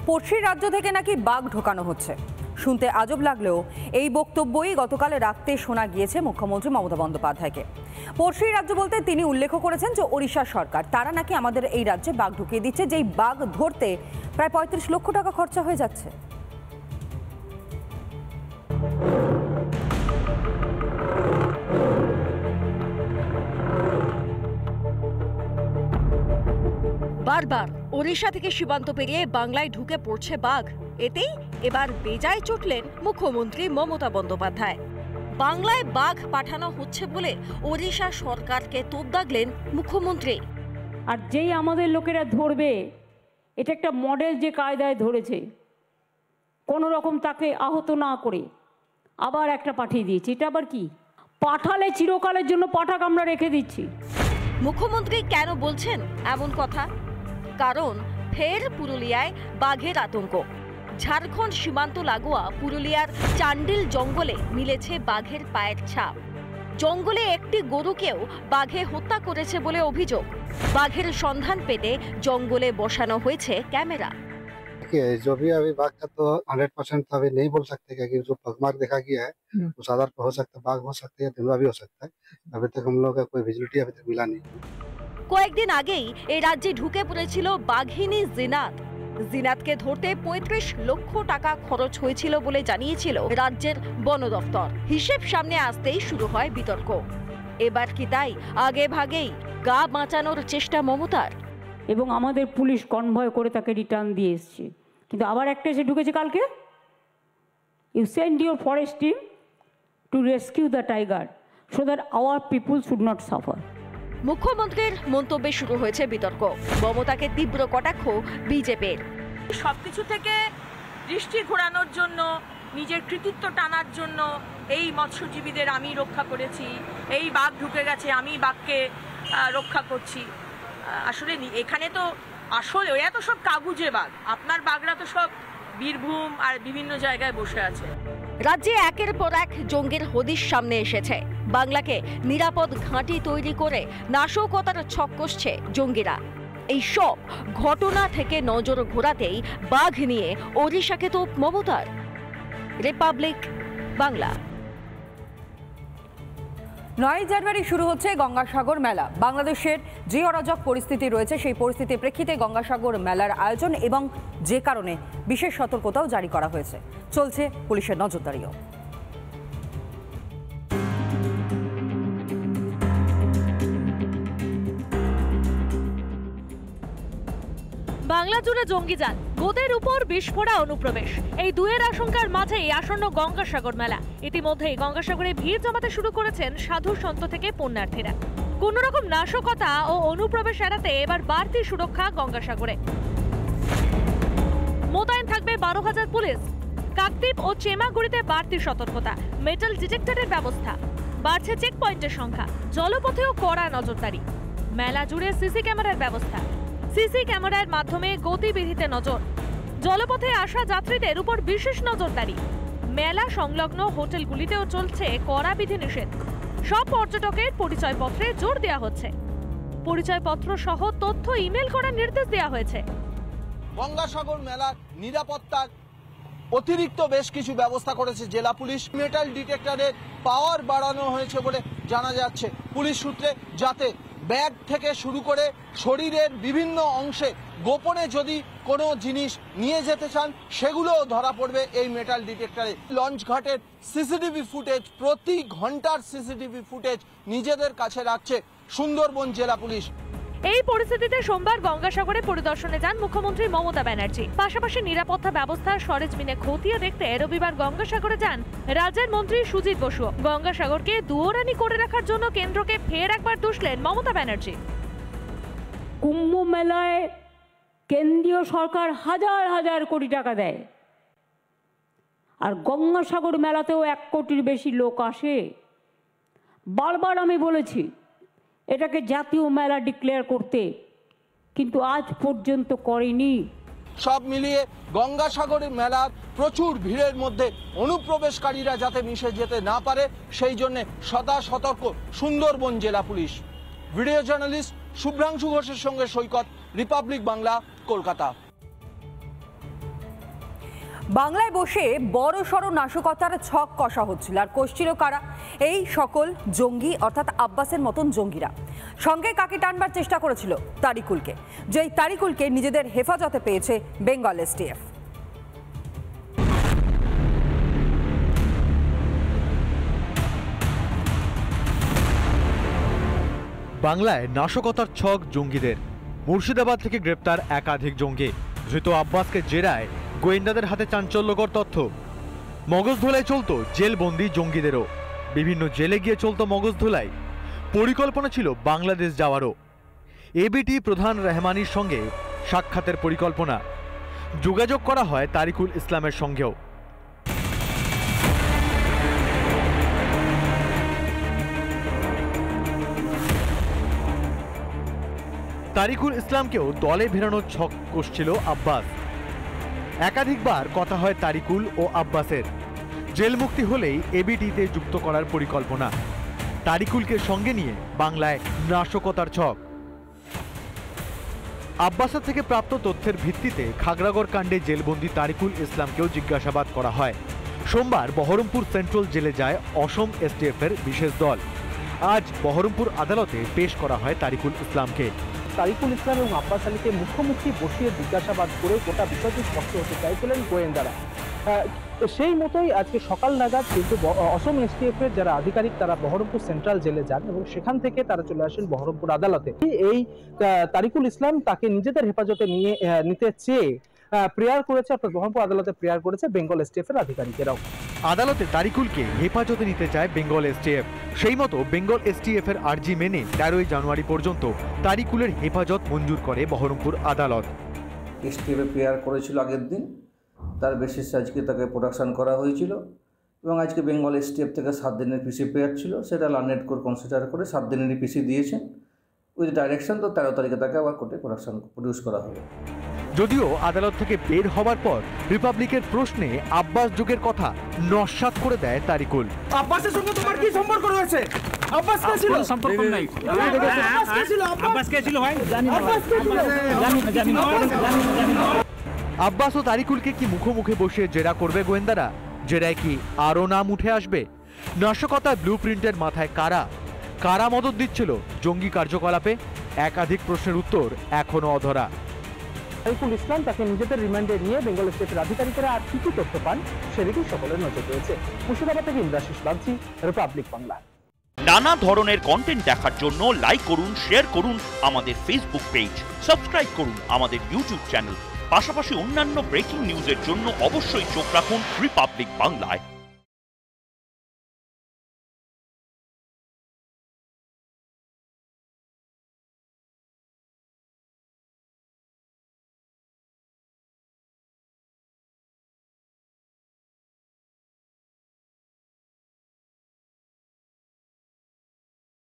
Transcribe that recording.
পড়শির রাজ্য থেকে নাকি বাঘ ঢোকানো হচ্ছে। শুনতে আজব লাগলেও এই বক্তব্যই গতকাল রাতে শোনা গিয়েছে মুখ্যমন্ত্রী মমতা বন্দ্যোপাধ্যায়কে। পড়শির রাজ্য বলতে তিনি উল্লেখ করেছেন যে ওড়িশা সরকার তারা নাকি আমাদের এই রাজ্যে বাঘ ঢুকিয়ে দিচ্ছে, যেই বাঘ ধরতে প্রায় ৩৫ লক্ষ টাকা খরচা হয়ে যাচ্ছে। বারবার ওড়িশা থেকে সীমান্ত পেরিয়ে বাংলায় ঢুকে পড়ছে বাঘ। এতেই এবার বেজায় চটলেন মুখ্যমন্ত্রী মমতা বন্দ্যোপাধ্যায়। বাংলায় বাঘ পাঠানো হচ্ছে বলে ওড়িশা সরকারকে তোপ দাগলেন মুখ্যমন্ত্রী। আর যেই আমাদের লোকেরা ধরবে, এটা একটা মডেল যে কায়দায় ধরেছে, কোনো রকম তাকে আহত না করে আবার একটা পাঠিয়ে দিয়েছি। এটা আবার কি? পাঠালে চিরকালের জন্য পাঠাক আমরা রেখে দিচ্ছি। মুখ্যমন্ত্রী কেন বলছেন এমন কথা? কারণ ফের পুরুলিয়ায় বাঘের আতঙ্ক। ঝাড়খণ্ড সীমান্ত লাগোয়া পুরুলিয়ার চান্ডিল জঙ্গলে মিলেছে বাঘের পায়ের ছাপ। জঙ্গলে একটি গরুকেও বাঘে হত্যা করেছে বলে অভিযোগ। বাঘের সন্ধান পেতে জঙ্গলে বসানো হয়েছে ক্যামেরা। जो भी अभी बाघ का तो 100% तो अभी नहीं बोल सकते, क्योंकि जो पगमार्क देखा गया है उस आधार पर हो सकता है बाघ हो सकते हैं, तेंदुआ भी हो सकता है। अभी तक हम लोग का कोई विजिबिलिटी अभी तक मिला नहीं। কয়েকদিন আগেই এই রাজ্যে ঢুকে পড়েছিল বাঘিনী জিনাত। জিনাতকে ধরতে ৩৫ লক্ষ টাকা খরচ হয়েছিল বলে জানিয়েছিল রাজ্যের বন দফতর। হিসেব সামনে আসতেই শুরু হয় বিতর্ক। এবার কি তাই আগে ভাগেই গা বাঁচানোর চেষ্টা মমতার? এবং আমাদের পুলিশ কনভয় করে তাকে রিটার্ন দিয়ে এসছে। কিন্তু আবার একটা এসে ঢুকেছে কালকে। You send your forest team to rescue the tiger so that our people should not suffer. মুখ্যমন্ত্রীর মন্তব্যে শুরু হয়েছে বিতর্ক। মমতাকে তীব্র কটাক্ষ বিজেপির। সবকিছু থেকে দৃষ্টি ঘোরানোর জন্য, নিজের কৃতিত্ব টানার জন্য এই মৎস্যজীবীদের আমি রক্ষা করেছি, এই বাঘ ঢুকে গেছে আমি বাঘকে রক্ষা করছি। আসলে এখানে তো আসলে ওরা তো সব কাগুজে বাঘ, আপনার বাঘরা তো সব বীরভূম আর বিভিন্ন জায়গায় বসে আছে। রাজ্যে একের পর এক জঙ্গির হদিশ সামনে এসেছে। বাংলাকে নিরাপদ ঘাঁটি তৈরি করে নাশকতার ছক কষছে জঙ্গিরা। এই সব ঘটনা থেকে নজর ঘোরাতেই বাঘ নিয়ে ওড়িশাকে তো মমতার। রিপাবলিক বাংলা। ৯ জানুয়ারি শুরু হচ্ছে গঙ্গাসাগর মেলা। বাংলাদেশের যে অরাজক পরিস্থিতি রয়েছে সেই পরিস্থিতির প্রেক্ষিতে গঙ্গাসাগর মেলার আয়োজন এবং যে কারণে বিশেষ সতর্কতাও জারি করা হয়েছে। চলছে পুলিশের নজরদারিও। বাংলা জুড়ে জঙ্গিজাল, গোদের উপর বিস্ফোরা অনুপ্রবেশ, এই দুয়ের আশঙ্কার মাঝেই আসন্ন গঙ্গাসাগর মেলা। ইতিমধ্যেই গঙ্গাসাগরে ভিড় জমাতে শুরু করেছেন সাধু সন্ত থেকে পুণ্যার্থীরা। কোন রকম নাশকতা ও অনুপ্রবেশ এড়াতে এবার বাড়তি সুরক্ষা গঙ্গাসাগরে। মোতায়েন থাকবে ১২,০০০ পুলিশ। কাকদ্বীপ ও চেমাগুড়িতে বাড়তি সতর্কতা, মেটাল ডিটেক্টরের ব্যবস্থা, বাড়ছে চেক পয়েন্টের সংখ্যা, জলপথেও কড়া নজরদারি। মেলা জুড়ে সিসি ক্যামেরার ব্যবস্থা। সিসি ক্যামেরার মাধ্যমে গতিবিধিতে নজর। জলপথে আসা যাত্রীদের উপর বিশেষ নজরদারি। মেলা সংলগ্ন হোটেলগুলিতেও চলছে কড়া বিধিনিষেধ। সব পর্যটকের পরিচয়পত্রে জোর দেওয়া হচ্ছে। পরিচয়পত্র সহ তথ্য ইমেল করার নির্দেশ দেওয়া হয়েছে। গঙ্গাসাগর মেলার নিরাপত্তার অতিরিক্ত বেশ কিছু ব্যবস্থা করেছে জেলা পুলিশ। মেটাল ডিটেক্টরের পাওয়ার বাড়ানো হয়েছে বলে জানা যাচ্ছে পুলিশ সূত্রে, যাতে ব্যাগ থেকে শুরু করে শরীরের বিভিন্ন অংশে গোপনে যদি কোনো জিনিস নিয়ে যেতে চান সেগুলোও ধরা পড়বে এই মেটাল ডিটেক্টরে। লঞ্চ ঘাটের সিসিটিভি ফুটেজ, প্রতি ঘন্টার সিসিটিভি ফুটেজ নিজেদের কাছে রাখছে সুন্দরবন জেলা পুলিশ। এই পরিস্থিতিতে সোমবার গঙ্গাসাগরে পরিদর্শনে যান মুখ্যমন্ত্রী মমতা ব্যানার্জি। পাশাপাশি নিরাপত্তা ব্যবস্থা সরেজমিনে খতিয়ে দেখতে রবিবার গঙ্গাসাগরে যান রাজ্যের মন্ত্রী সুজিত বসু। গঙ্গাসাগরকে দুয়োরানি করে রাখার জন্য কেন্দ্রকে ফের একবার দুষলেন মমতা ব্যানার্জি। কুম্ভ মেলায় কেন্দ্রীয় সরকার হাজার হাজার কোটি টাকা দেয়, আর গঙ্গাসাগর মেলাতেও ১ কোটির বেশি লোক আসে। বারবার আমি বলেছি এটাকে জাতীয় মেলা ডিক্লেয়ার করতে, কিন্তু আজ পর্যন্ত করেনি। সব মিলিয়ে গঙ্গাসাগরের মেলার প্রচুর ভিড়ের মধ্যে অনুপ্রবেশকারীরা যাতে মিশে যেতে না পারে সেই জন্য সদা সতর্ক সুন্দরবন জেলা পুলিশ। ভিডিও জার্নালিস্ট শুভ্রাংশু ঘোষের সঙ্গে সৈকত, রিপাবলিক বাংলা, কলকাতা। বাংলায় বসে বড় সড় নাশকতার ছক কষা হচ্ছিল, আর কষছিল কারা? এই সকল জঙ্গি, অর্থাৎ আব্বাসের মতন জঙ্গিরা। সঙ্গে কাকে টানবার চেষ্টা করেছিল? তারিকুলকে, যেই তারিকুলকে নিজেদের হেফাজতে পেয়েছে বেঙ্গল এসটিএফ। বাংলায় নাশকতার ছক জঙ্গিদের। মুর্শিদাবাদ থেকে গ্রেপ্তার একাধিক জঙ্গি। ধৃত আব্বাসকে জেরায় গোয়েন্দাদের হাতে চাঞ্চল্যকর তথ্য। মগজধোলাই চলত জেলবন্দি জঙ্গিদেরও। বিভিন্ন জেলে গিয়ে চলত মগজধোলাই। পরিকল্পনা ছিল বাংলাদেশ যাওয়ারও। এবিটি প্রধান রহমানির সঙ্গে সাক্ষাতের পরিকল্পনা। যোগাযোগ করা হয় তারিকুল ইসলামের সঙ্গেও। তারিকুল ইসলামকেও দলে ভেড়ানোর ছক কষছিল আব্বাস। একাধিকবার কথা হয় তারিকুল ও আব্বাসের। জেল মুক্তি হলেই এবিটিতে যুক্ত করার পরিকল্পনা। তারিকুলকে সঙ্গে নিয়ে বাংলায় নাশকতার ছক। আব্বাসের থেকে প্রাপ্ত তথ্যের ভিত্তিতে খাগড়াগড় কাণ্ডে জেলবন্দি তারিকুল ইসলামকেও জিজ্ঞাসাবাদ করা হয়। সোমবার বহরমপুর সেন্ট্রাল জেলে যায় অসম এসটিএফের বিশেষ দল। আজ বহরমপুর আদালতে পেশ করা হয় তারিকুল ইসলামকে। তারিকুল ইসলাম এবং আব্বাস আলীকে মুখোমুখি বসিয়ে জিজ্ঞাসাবাদ করে গোটা বিষয়টি স্পষ্ট হতে চাইছিলেন গোয়েন্দারা। সেই মতোই আজকে সকাল নাগাদ কিন্তু অসম এসটিএফের যারা আধিকারিক তারা বহরমপুর সেন্ট্রাল জেলে যান এবং সেখান থেকে তারা চলে আসেন বহরমপুর আদালতে। এই তারিকুল ইসলাম তাকে নিজেদের হেফাজতে নিতে চেয়ে প্রেয়ার করেছে, অর্থাৎ বহরমপুর আদালতে প্রেয়ার করেছে বেঙ্গল এসটিএফের আধিকারিকেরাও। আদালতে তারিকুলকে হেফাজতে নিতে চায় বেঙ্গল এসটিএফ। সেই মতো বেঙ্গল এসটিএফের আর্জি মেনে 13 জানুয়ারি পর্যন্ত তারিকুলের হেফাজত মঞ্জুর করে বহরমপুর আদালত। এসটিএফে প্রেয়ার করেছিল আগের দিন, তার বেসিসে আজকে তাকে প্রোডাকশন করা হয়েছিল এবং আজকে বেঙ্গল এসটিএফ থেকে 7 দিনের পিসি প্রেয়ার ছিল, সেটা লার্নেড কোর্ট কনসিডার করে 7 দিনেরই পিসি দিয়েছেন উইথ ডাইরেকশন। তো 13 তারিখে তাকে আবার কোর্টে প্রডিউস করা হবে। যদিও আদালত থেকে বের হবার পর রিপাবলিকের প্রশ্নে আব্বাস যুগের কথা নস্যাৎ করে দেয় তারিকুল। আব্বাসের সঙ্গে তোমার কি সম্পর্ক রয়েছে? আব্বাস কে ছিল? সম্পর্ক নাই। আব্বাস কে ছিল? আব্বাস কে ছিল ভাই? জানি না। জানি না। আব্বাস ও তারিকুলকে কি মুখোমুখি বসে জেরা করবে গোয়েন্দারা? জেরায় কি আরও নাম উঠে আসবে? নাশকতার ব্লুপ্রিন্টের মাথায় কারা? কারা মদত দিচ্ছিল জঙ্গি কার্যকলাপে? একাধিক প্রশ্নের উত্তর এখনো অধরা। তারিকুল ইসলাম তাকে নিজেদের রিমান্ডে নিয়ে বেঙ্গল এসটিএফের আধিকারিকেরা আর কি কি তথ্য পান সেদিকেই সকলের নজর রয়েছে। মুর্শিদাবাদ থেকে ইন্দ্রাশিস বাগচি, রিপাবলিক বাংলা। নানা ধরনের কন্টেন্ট দেখার জন্য লাইক করুন, শেয়ার করুন আমাদের ফেসবুক পেজ, সাবস্ক্রাইব করুন আমাদের ইউটিউব চ্যানেল। পাশাপাশি অন্যান্য ব্রেকিং নিউজের জন্য অবশ্যই চোখ রাখুন রিপাবলিক বাংলায়।